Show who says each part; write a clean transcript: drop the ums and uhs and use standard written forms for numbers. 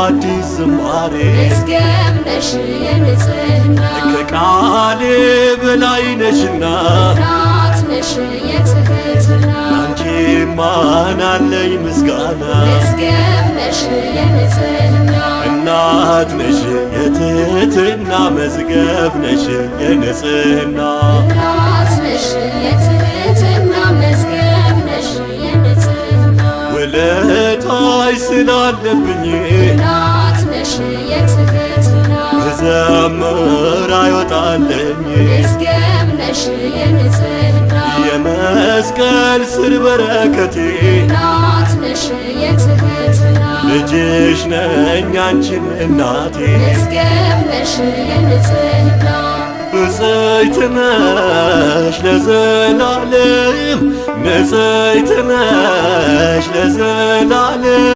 Speaker 1: አዲስ ዝማሬ
Speaker 2: መዝገብ ነሽ የንጽሕና
Speaker 1: ከቃሌ በላይ ነሽና
Speaker 2: እናት ነሽ የትሕትና
Speaker 1: አንቺ ማን አለኝ ምስጋና
Speaker 2: መዝገብ ነሽ የንጽሕና
Speaker 1: እናት ነሽ የትሕትና መዝገብ ነሽ የንጽሕና
Speaker 2: እናት ነሽ የትሕትና መዝገብ ነሽ የንጽሕና
Speaker 1: ውለታሽ ስላለብኝ
Speaker 2: እናት ነሽ የትሕትና
Speaker 1: ብዘምር አይወጣልኝ
Speaker 2: መዝገብ ነሽ የንጽሕና
Speaker 1: የመስቀል ስር በረከቴ
Speaker 2: እናት ነሽ የትሕትና
Speaker 1: ልጅሽ ነኝ አንቺን እናቴ
Speaker 2: መዝገብ ነሽ የንጽሕና
Speaker 1: ብፅዕት ነሽ ለዘላለም ንጽሕት ነሽ ለዘላለም